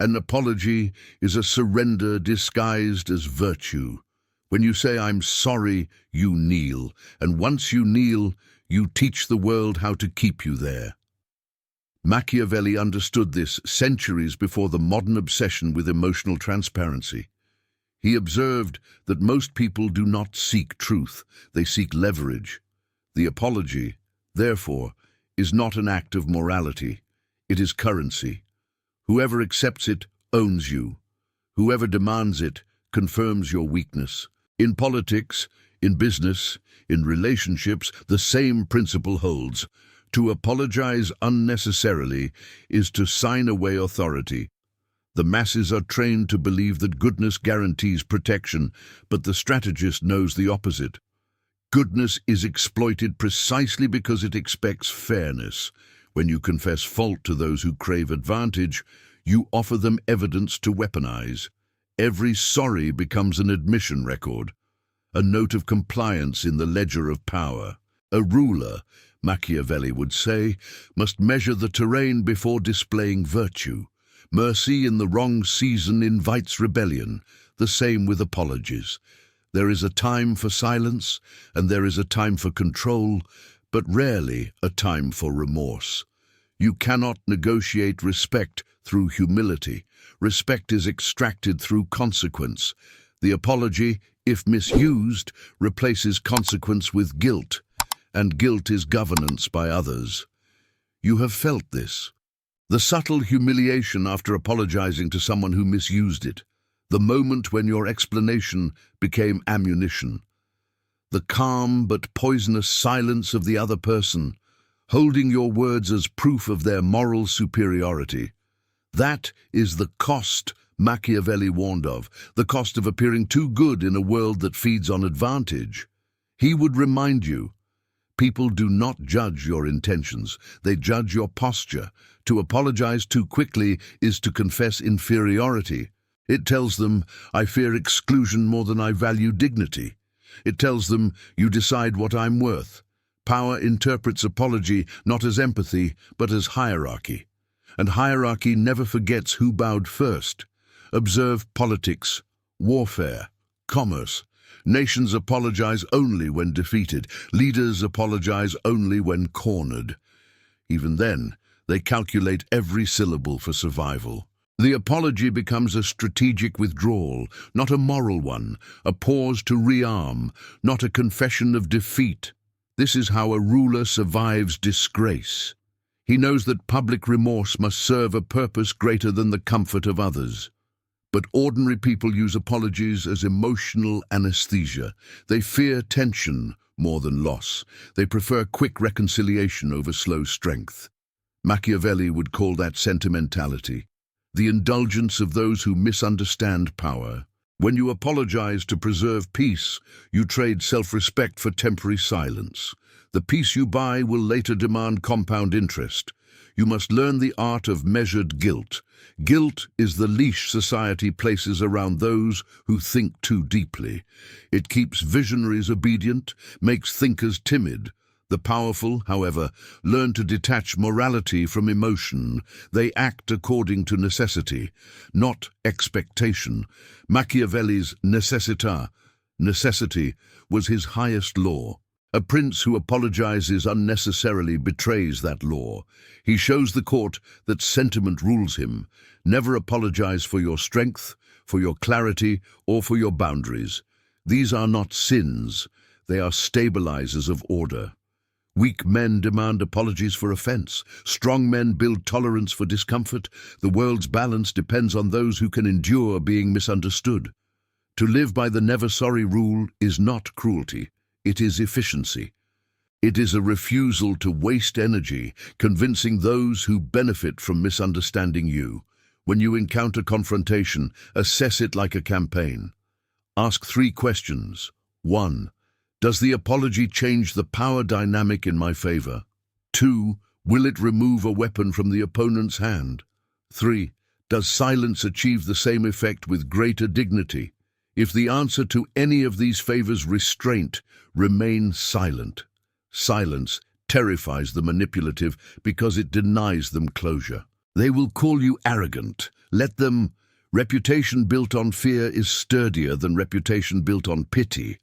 An apology is a surrender disguised as virtue. When you say, "I'm sorry," you kneel, and once you kneel, you teach the world how to keep you there. Machiavelli understood this centuries before the modern obsession with emotional transparency. He observed that most people do not seek truth, they seek leverage. The apology, therefore, is not an act of morality, it is currency. Whoever accepts it owns you. Whoever demands it confirms your weakness. In politics, in business, in relationships, the same principle holds. To apologize unnecessarily is to sign away authority. The masses are trained to believe that goodness guarantees protection, but the strategist knows the opposite. Goodness is exploited precisely because it expects fairness. When you confess fault to those who crave advantage, you offer them evidence to weaponize. Every sorry becomes an admission record, a note of compliance in the ledger of power. A ruler, Machiavelli would say, must measure the terrain before displaying virtue. Mercy in the wrong season invites rebellion, the same with apologies. There is a time for silence, and there is a time for control, but rarely a time for remorse. You cannot negotiate respect through humility. Respect is extracted through consequence. The apology, if misused, replaces consequence with guilt, and guilt is governance by others. You have felt this. The subtle humiliation after apologizing to someone who misused it. The moment when your explanation became ammunition. The calm but poisonous silence of the other person, holding your words as proof of their moral superiority. That is the cost Machiavelli warned of, the cost of appearing too good in a world that feeds on advantage. He would remind you, people do not judge your intentions, they judge your posture. To apologize too quickly is to confess inferiority. It tells them, "I fear exclusion more than I value dignity." It tells them, "You decide what I'm worth." Power interprets apology not as empathy, but as hierarchy. And hierarchy never forgets who bowed first. Observe politics, warfare, commerce. Nations apologize only when defeated. Leaders apologize only when cornered. Even then, they calculate every syllable for survival. The apology becomes a strategic withdrawal, not a moral one, a pause to rearm, not a confession of defeat. This is how a ruler survives disgrace. He knows that public remorse must serve a purpose greater than the comfort of others. But ordinary people use apologies as emotional anesthesia. They fear tension more than loss. They prefer quick reconciliation over slow strength. Machiavelli would call that sentimentality, the indulgence of those who misunderstand power. When you apologize to preserve peace, you trade self-respect for temporary silence. The peace you buy will later demand compound interest. You must learn the art of measured guilt. Guilt is the leash society places around those who think too deeply. It keeps visionaries obedient, makes thinkers timid. The powerful, however, learn to detach morality from emotion. They act according to necessity, not expectation. Machiavelli's necessità, necessity, was his highest law. A prince who apologizes unnecessarily betrays that law. He shows the court that sentiment rules him. Never apologize for your strength, for your clarity, or for your boundaries. These are not sins. They are stabilizers of order. Weak men demand apologies for offense. Strong men build tolerance for discomfort. The world's balance depends on those who can endure being misunderstood. To live by the never sorry rule is not cruelty. It is efficiency. It is a refusal to waste energy, convincing those who benefit from misunderstanding you. When you encounter confrontation, assess it like a campaign. Ask 3 questions. 1. Does the apology change the power dynamic in my favor? 2. Will it remove a weapon from the opponent's hand? 3. Does silence achieve the same effect with greater dignity? If the answer to any of these favors restraint, remain silent. Silence terrifies the manipulative because it denies them closure. They will call you arrogant. Let them. Reputation built on fear is sturdier than reputation built on pity.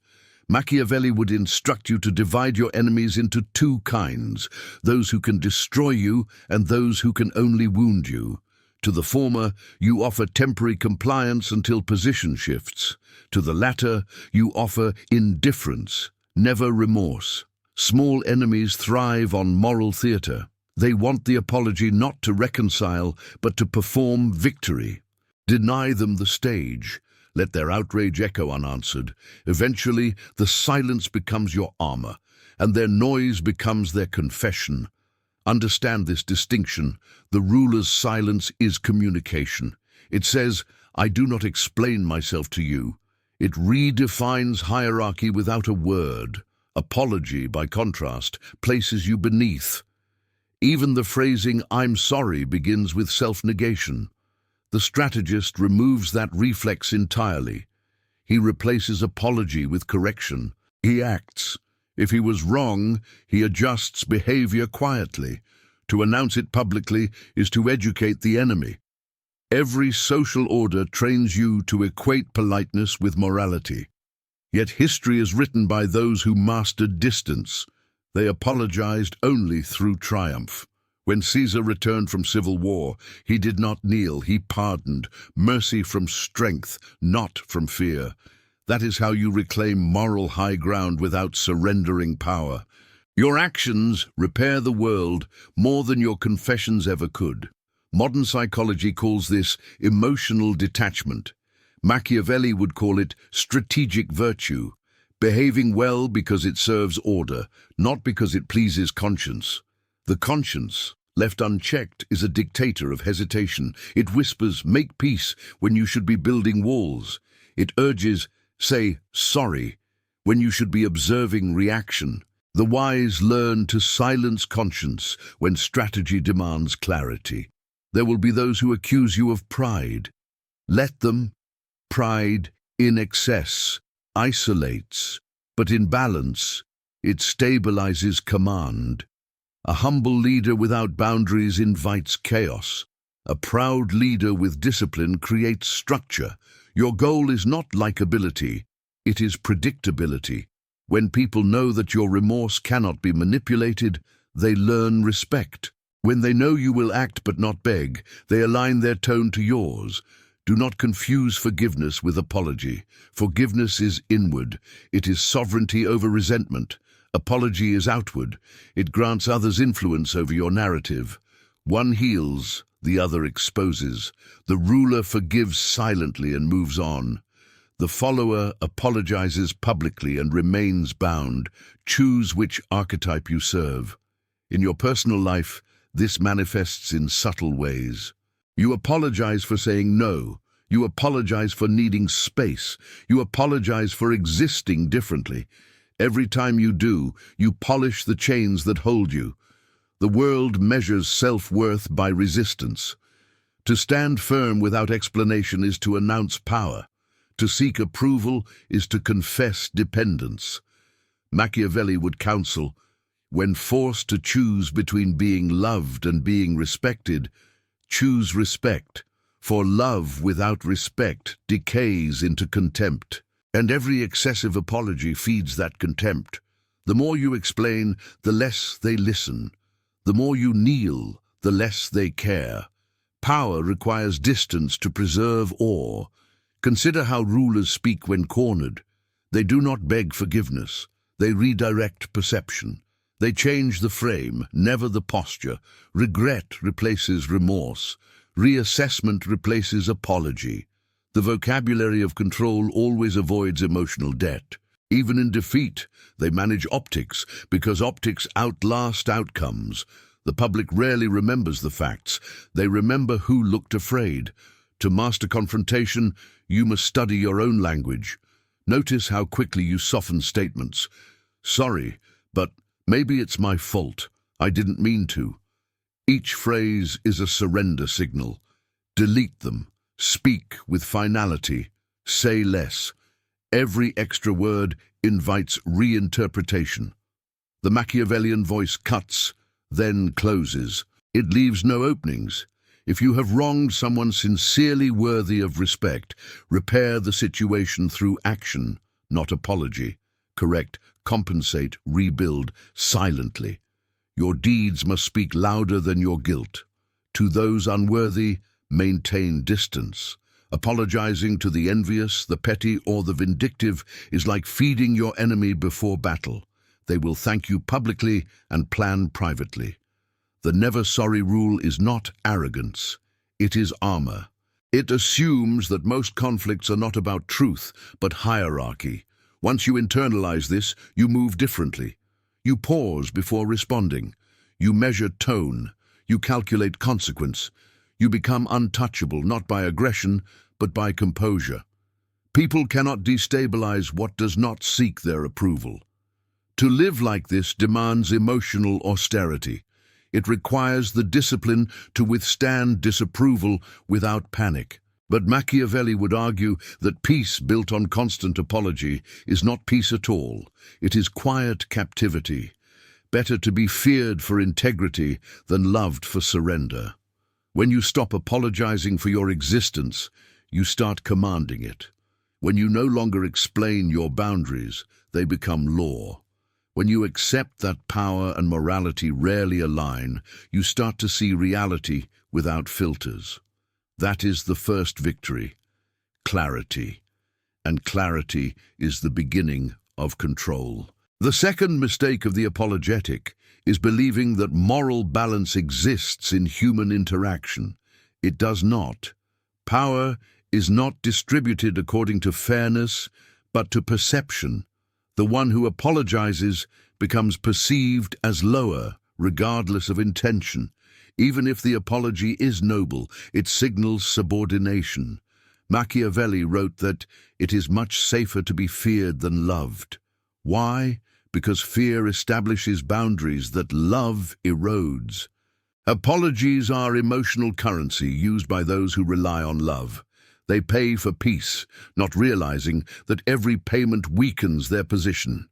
Machiavelli would instruct you to divide your enemies into two kinds, those who can destroy you and those who can only wound you. To the former, you offer temporary compliance until position shifts. To the latter, you offer indifference, never remorse. Small enemies thrive on moral theatre. They want the apology not to reconcile, but to perform victory. Deny them the stage. Let their outrage echo unanswered. Eventually, the silence becomes your armor, and their noise becomes their confession. Understand this distinction. The ruler's silence is communication. It says, "I do not explain myself to you." It redefines hierarchy without a word. Apology, by contrast, places you beneath. Even the phrasing, "I'm sorry," begins with self-negation. The strategist removes that reflex entirely. He replaces apology with correction. He acts. If he was wrong, he adjusts behavior quietly. To announce it publicly is to educate the enemy. Every social order trains you to equate politeness with morality. Yet history is written by those who mastered distance. They apologized only through triumph. When Caesar returned from civil war, he did not kneel, he pardoned. Mercy from strength, not from fear. That is how you reclaim moral high ground without surrendering power. Your actions repair the world more than your confessions ever could. Modern psychology calls this emotional detachment. Machiavelli would call it strategic virtue, behaving well because it serves order, not because it pleases conscience. The conscience, left unchecked, is a dictator of hesitation. It whispers, "Make peace," when you should be building walls. It urges, "Say sorry," when you should be observing reaction. The wise learn to silence conscience when strategy demands clarity. There will be those who accuse you of pride. Let them. Pride, in excess, isolates, but in balance, it stabilizes command. A humble leader without boundaries invites chaos. A proud leader with discipline creates structure. Your goal is not likability, it is predictability. When people know that your remorse cannot be manipulated, they learn respect. When they know you will act but not beg, they align their tone to yours. Do not confuse forgiveness with apology. Forgiveness is inward. It is sovereignty over resentment. Apology is outward. It grants others influence over your narrative. One heals, the other exposes. The ruler forgives silently and moves on. The follower apologizes publicly and remains bound. Choose which archetype you serve. In your personal life, this manifests in subtle ways. You apologize for saying no. You apologize for needing space. You apologize for existing differently. Every time you do, you polish the chains that hold you. The world measures self-worth by resistance. To stand firm without explanation is to announce power. To seek approval is to confess dependence. Machiavelli would counsel, when forced to choose between being loved and being respected, choose respect, for love without respect decays into contempt. And every excessive apology feeds that contempt. The more you explain, the less they listen. The more you kneel, the less they care. Power requires distance to preserve awe. Consider how rulers speak when cornered. They do not beg forgiveness. They redirect perception. They change the frame, never the posture. Regret replaces remorse. Reassessment replaces apology. The vocabulary of control always avoids emotional debt. Even in defeat, they manage optics, because optics outlast outcomes. The public rarely remembers the facts. They remember who looked afraid. To master confrontation, you must study your own language. Notice how quickly you soften statements. "Sorry, but maybe it's my fault. I didn't mean to." Each phrase is a surrender signal. Delete them. Speak with finality. Say less. Every extra word invites reinterpretation. The Machiavellian voice cuts, then closes. It leaves no openings. If you have wronged someone sincerely worthy of respect, repair the situation through action, not apology. Correct, compensate, rebuild, silently. Your deeds must speak louder than your guilt. To those unworthy, maintain distance. Apologizing to the envious, the petty, or the vindictive is like feeding your enemy before battle. They will thank you publicly and plan privately. The never sorry rule is not arrogance. It is armor. It assumes that most conflicts are not about truth, but hierarchy. Once you internalize this, you move differently. You pause before responding. You measure tone. You calculate consequence. You become untouchable not by aggression, but by composure. People cannot destabilize what does not seek their approval. To live like this demands emotional austerity. It requires the discipline to withstand disapproval without panic. But Machiavelli would argue that peace built on constant apology is not peace at all. It is quiet captivity. Better to be feared for integrity than loved for surrender. When you stop apologizing for your existence, you start commanding it. When you no longer explain your boundaries, they become law. When you accept that power and morality rarely align, you start to see reality without filters. That is the first victory, clarity. And clarity is the beginning of control. The second mistake of the apologetic is believing that moral balance exists in human interaction. It does not. Power is not distributed according to fairness, but to perception. The one who apologizes becomes perceived as lower, regardless of intention. Even if the apology is noble, it signals subordination. Machiavelli wrote that it is much safer to be feared than loved. Why? Because fear establishes boundaries that love erodes. Apologies are emotional currency used by those who rely on love. They pay for peace, not realizing that every payment weakens their position.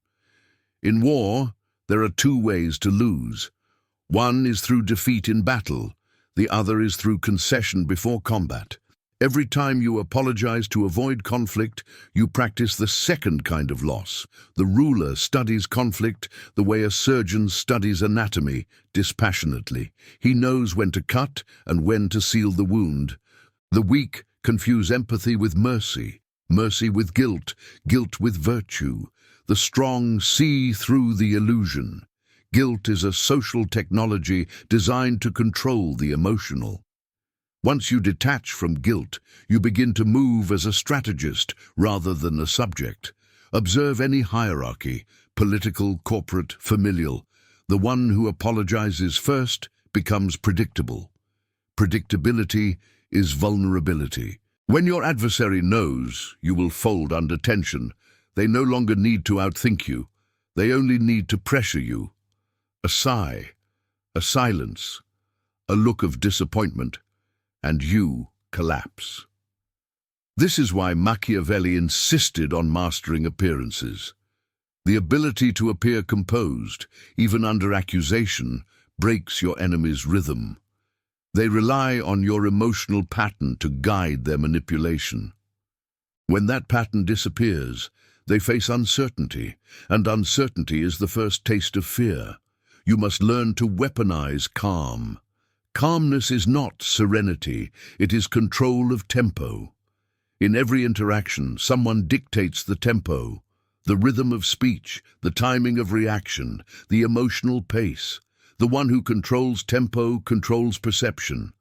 In war, there are two ways to lose. One is through defeat in battle. The other is through concession before combat. Every time you apologize to avoid conflict, you practice the second kind of loss. The ruler studies conflict the way a surgeon studies anatomy, dispassionately. He knows when to cut and when to seal the wound. The weak confuse empathy with mercy, mercy with guilt, guilt with virtue. The strong see through the illusion. Guilt is a social technology designed to control the emotional. Once you detach from guilt, you begin to move as a strategist rather than a subject. Observe any hierarchy, political, corporate, familial. The one who apologizes first becomes predictable. Predictability is vulnerability. When your adversary knows you will fold under tension, they no longer need to outthink you. They only need to pressure you. A sigh, a silence, a look of disappointment, and you collapse. This is why Machiavelli insisted on mastering appearances. The ability to appear composed, even under accusation, breaks your enemy's rhythm. They rely on your emotional pattern to guide their manipulation. When that pattern disappears, they face uncertainty, and uncertainty is the first taste of fear. You must learn to weaponize calm. Calmness is not serenity, it is control of tempo. In every interaction, someone dictates the tempo, the rhythm of speech, the timing of reaction, the emotional pace. The one who controls tempo controls perception.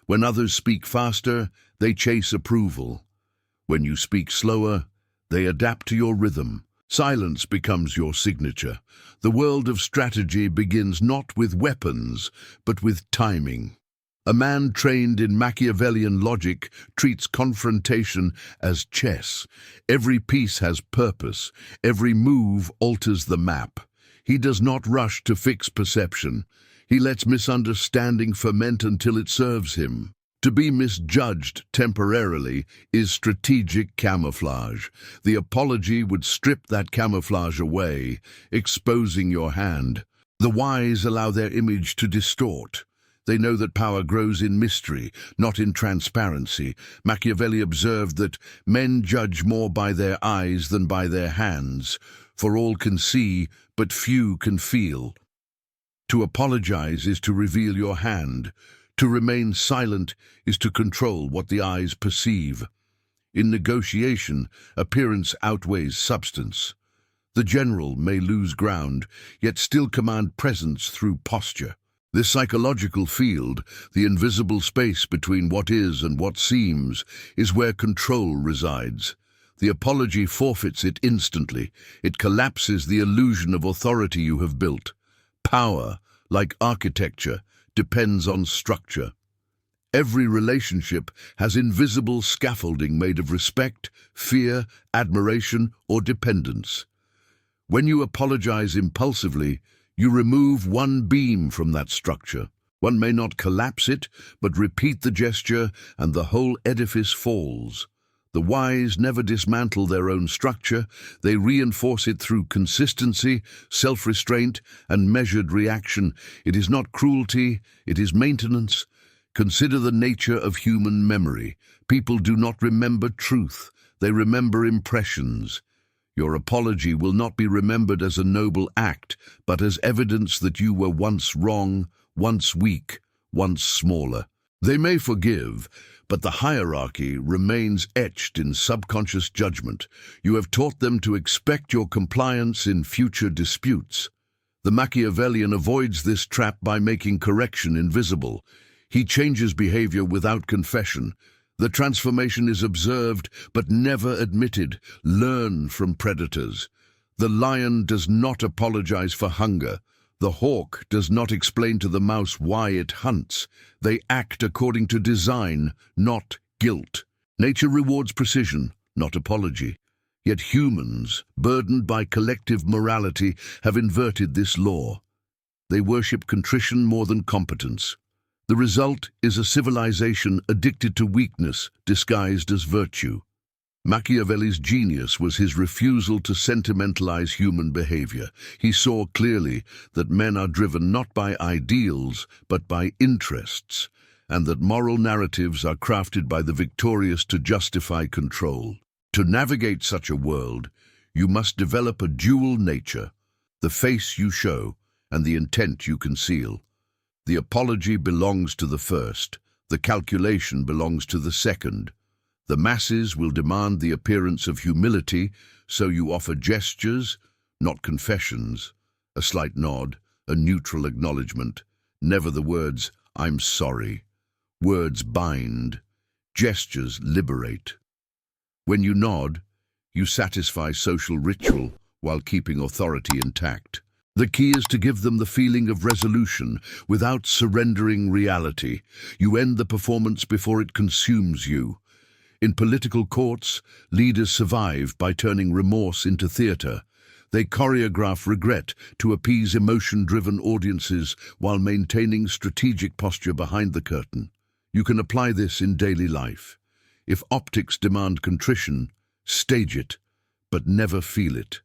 When others speak faster, they chase approval. When you speak slower, they adapt to your rhythm. Silence becomes your signature. The world of strategy begins not with weapons, but with timing. A man trained in Machiavellian logic treats confrontation as chess. Every piece has purpose. Every move alters the map. He does not rush to fix perception. He lets misunderstanding ferment until it serves him. To be misjudged temporarily is strategic camouflage. The apology would strip that camouflage away, exposing your hand. The wise allow their image to distort. They know that power grows in mystery, not in transparency. Machiavelli observed that men judge more by their eyes than by their hands, for all can see, but few can feel. To apologize is to reveal your hand. To remain silent is to control what the eyes perceive. In negotiation, appearance outweighs substance. The general may lose ground, yet still command presence through posture. This psychological field, the invisible space between what is and what seems, is where control resides. The apology forfeits it instantly. It collapses the illusion of authority you have built. Power, like architecture, depends on structure. Every relationship has invisible scaffolding made of respect, fear, admiration, or dependence. When you apologize impulsively, you remove one beam from that structure. One may not collapse it, but repeat the gesture, and the whole edifice falls. The wise never dismantle their own structure. They reinforce it through consistency, self-restraint, and measured reaction. It is not cruelty, it is maintenance. Consider the nature of human memory. People do not remember truth. They remember impressions. Your apology will not be remembered as a noble act, but as evidence that you were once wrong, once weak, once smaller. They may forgive, but the hierarchy remains etched in subconscious judgment. You have taught them to expect your compliance in future disputes. The Machiavellian avoids this trap by making correction invisible. He changes behavior without confession. The transformation is observed but never admitted. Learn from predators. The lion does not apologize for hunger. The hawk does not explain to the mouse why it hunts. They act according to design, not guilt. Nature rewards precision, not apology. Yet humans, burdened by collective morality, have inverted this law. They worship contrition more than competence. The result is a civilization addicted to weakness, disguised as virtue. Machiavelli's genius was his refusal to sentimentalize human behavior. He saw clearly that men are driven not by ideals, but by interests, and that moral narratives are crafted by the victorious to justify control. To navigate such a world, you must develop a dual nature, the face you show and the intent you conceal. The apology belongs to the first, the calculation belongs to the second. The masses will demand the appearance of humility, so you offer gestures, not confessions, a slight nod, a neutral acknowledgement, never the words, "I'm sorry." Words bind, gestures liberate. When you nod, you satisfy social ritual while keeping authority intact. The key is to give them the feeling of resolution without surrendering reality. You end the performance before it consumes you. In political courts, leaders survive by turning remorse into theatre. They choreograph regret to appease emotion-driven audiences while maintaining strategic posture behind the curtain. You can apply this in daily life. If optics demand contrition, stage it, but never feel it.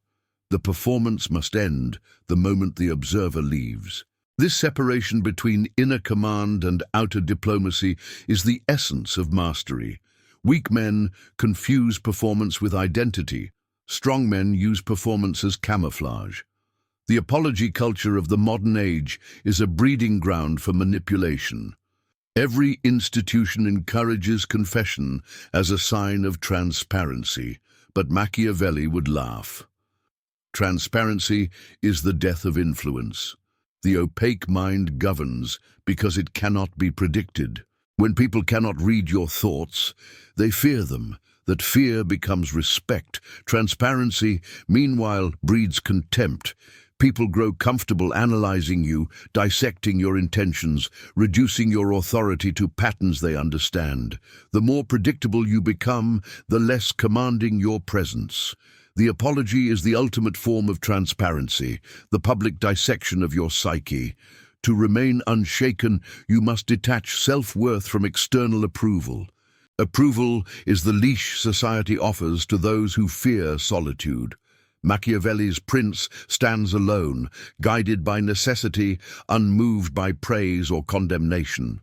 The performance must end the moment the observer leaves. This separation between inner command and outer diplomacy is the essence of mastery. Weak men confuse performance with identity. Strong men use performance as camouflage. The apology culture of the modern age is a breeding ground for manipulation. Every institution encourages confession as a sign of transparency, but Machiavelli would laugh. Transparency is the death of influence. The opaque mind governs because it cannot be predicted. When people cannot read your thoughts, they fear them. That fear becomes respect. Transparency, meanwhile, breeds contempt. People grow comfortable analyzing you, dissecting your intentions, reducing your authority to patterns they understand. The more predictable you become, the less commanding your presence. The apology is the ultimate form of transparency, the public dissection of your psyche. To remain unshaken, you must detach self-worth from external approval. Approval is the leash society offers to those who fear solitude. Machiavelli's prince stands alone, guided by necessity, unmoved by praise or condemnation.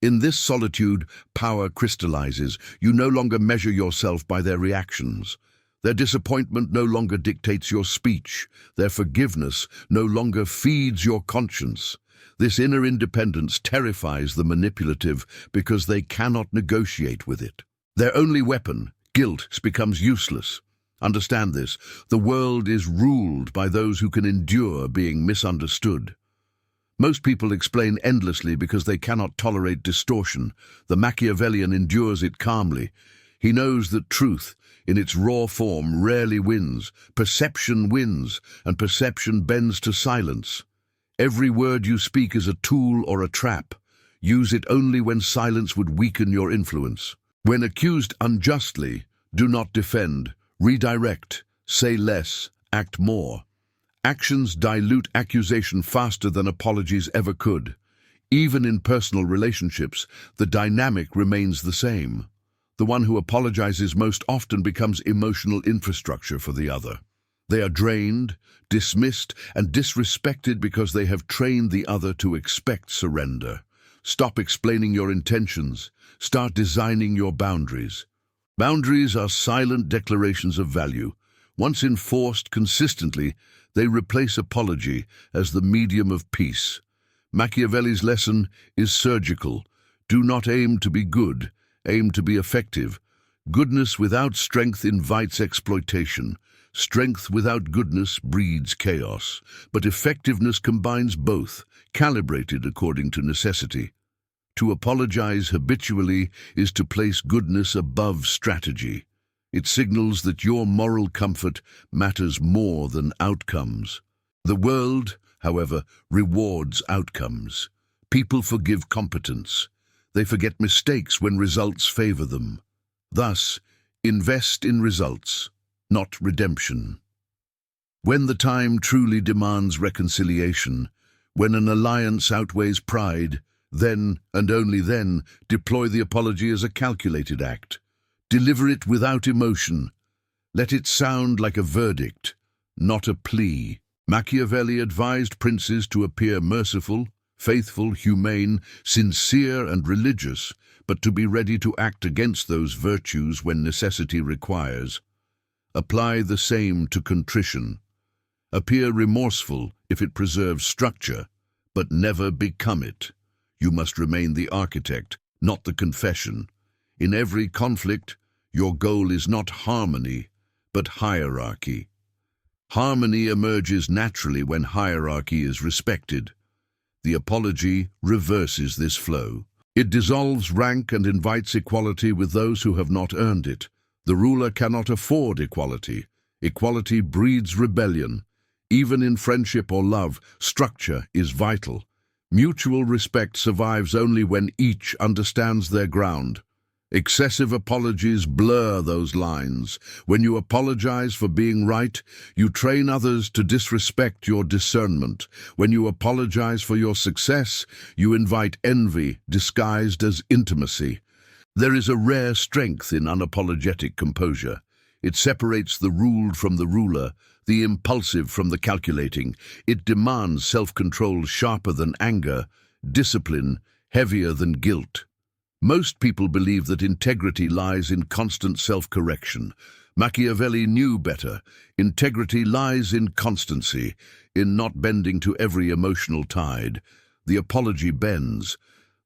In this solitude, power crystallizes. You no longer measure yourself by their reactions. Their disappointment no longer dictates your speech. Their forgiveness no longer feeds your conscience. This inner independence terrifies the manipulative because they cannot negotiate with it. Their only weapon, guilt, becomes useless. Understand this. The world is ruled by those who can endure being misunderstood. Most people explain endlessly because they cannot tolerate distortion. The Machiavellian endures it calmly. He knows that truth, in its raw form, rarely wins. Perception wins, and perception bends to silence. Every word you speak is a tool or a trap. Use it only when silence would weaken your influence. When accused unjustly, do not defend. Redirect, say less, act more. Actions dilute accusation faster than apologies ever could. Even in personal relationships, the dynamic remains the same. The one who apologizes most often becomes emotional infrastructure for the other. They are drained, dismissed, and disrespected because they have trained the other to expect surrender. Stop explaining your intentions. Start designing your boundaries. Boundaries are silent declarations of value. Once enforced consistently, they replace apology as the medium of peace. Machiavelli's lesson is surgical. Do not aim to be good, aim to be effective. Goodness without strength invites exploitation. Strength without goodness breeds chaos. But effectiveness combines both, calibrated according to necessity. To apologize habitually is to place goodness above strategy. It signals that your moral comfort matters more than outcomes. The world, however, rewards outcomes. People forgive competence. They forget mistakes when results favor them. Thus, invest in results, not redemption. When the time truly demands reconciliation, when an alliance outweighs pride, then, and only then, deploy the apology as a calculated act. Deliver it without emotion. Let it sound like a verdict, not a plea. Machiavelli advised princes to appear merciful, faithful, humane, sincere, and religious, but to be ready to act against those virtues when necessity requires. Apply the same to contrition. Appear remorseful if it preserves structure, but never become it. You must remain the architect, not the confession. In every conflict, your goal is not harmony, but hierarchy. Harmony emerges naturally when hierarchy is respected. The apology reverses this flow. It dissolves rank and invites equality with those who have not earned it. The ruler cannot afford equality. Equality breeds rebellion. Even in friendship or love, structure is vital. Mutual respect survives only when each understands their ground. Excessive apologies blur those lines. When you apologize for being right, you train others to disrespect your discernment. When you apologize for your success, you invite envy disguised as intimacy. There is a rare strength in unapologetic composure. It separates the ruled from the ruler, the impulsive from the calculating. It demands self-control sharper than anger, discipline heavier than guilt. Most people believe that integrity lies in constant self-correction. Machiavelli knew better. Integrity lies in constancy, in not bending to every emotional tide. The apology bends.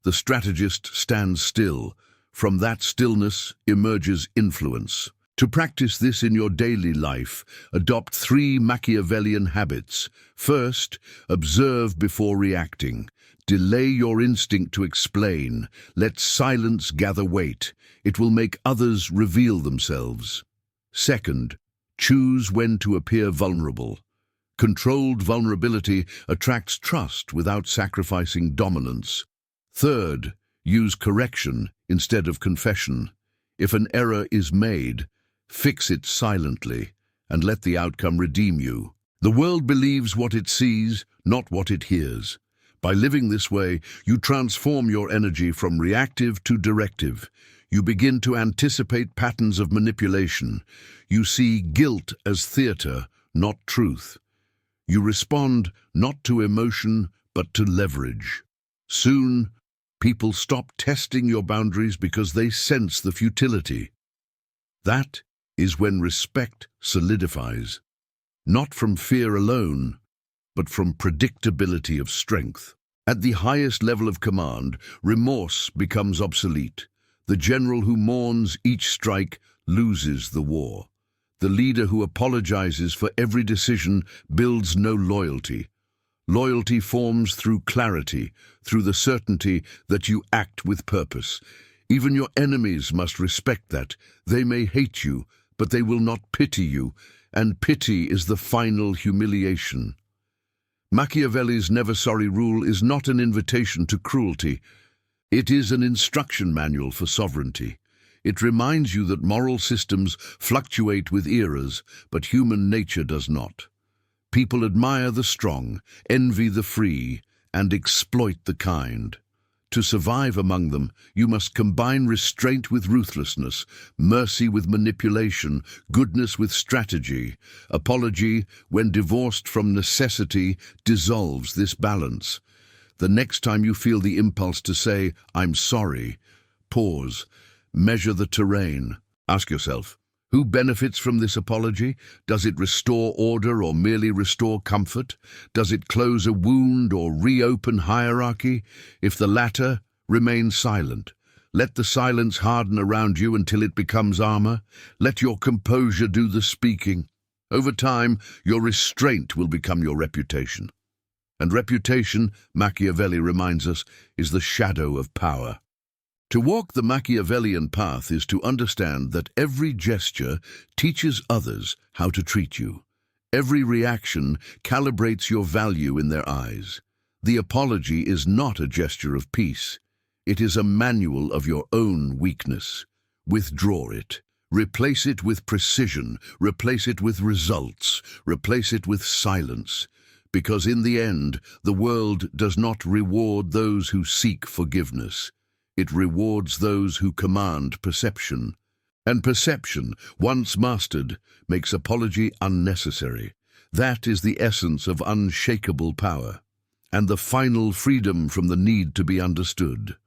The strategist stands still. From that stillness emerges influence. To practice this in your daily life, adopt 3 Machiavellian habits. First, observe before reacting. Delay your instinct to explain. Let silence gather weight. It will make others reveal themselves. Second, choose when to appear vulnerable. Controlled vulnerability attracts trust without sacrificing dominance. Third, use correction instead of confession. If an error is made, fix it silently and let the outcome redeem you. The world believes what it sees, not what it hears. By living this way, you transform your energy from reactive to directive. You begin to anticipate patterns of manipulation. You see guilt as theater, not truth. You respond not to emotion, but to leverage. Soon, people stop testing your boundaries because they sense the futility. That is when respect solidifies, not from fear alone, but from predictability of strength. At the highest level of command, remorse becomes obsolete. The general who mourns each strike loses the war. The leader who apologizes for every decision builds no loyalty. Loyalty forms through clarity, through the certainty that you act with purpose. Even your enemies must respect that. They may hate you, but they will not pity you, and pity is the final humiliation. Machiavelli's never sorry rule is not an invitation to cruelty. It is an instruction manual for sovereignty. It reminds you that moral systems fluctuate with eras, but human nature does not. People admire the strong, envy the free, and exploit the kind. To survive among them, you must combine restraint with ruthlessness, mercy with manipulation, goodness with strategy. Apology, when divorced from necessity, dissolves this balance. The next time you feel the impulse to say, "I'm sorry," pause, measure the terrain. Ask yourself, who benefits from this apology? Does it restore order or merely restore comfort? Does it close a wound or reopen hierarchy? If the latter, remain silent. Let the silence harden around you until it becomes armor. Let your composure do the speaking. Over time, your restraint will become your reputation. And reputation, Machiavelli reminds us, is the shadow of power. To walk the Machiavellian path is to understand that every gesture teaches others how to treat you. Every reaction calibrates your value in their eyes. The apology is not a gesture of peace. It is a manual of your own weakness. Withdraw it. Replace it with precision. Replace it with results. Replace it with silence. Because in the end, the world does not reward those who seek forgiveness. It rewards those who command perception. And perception, once mastered, makes apology unnecessary. That is the essence of unshakable power, and the final freedom from the need to be understood.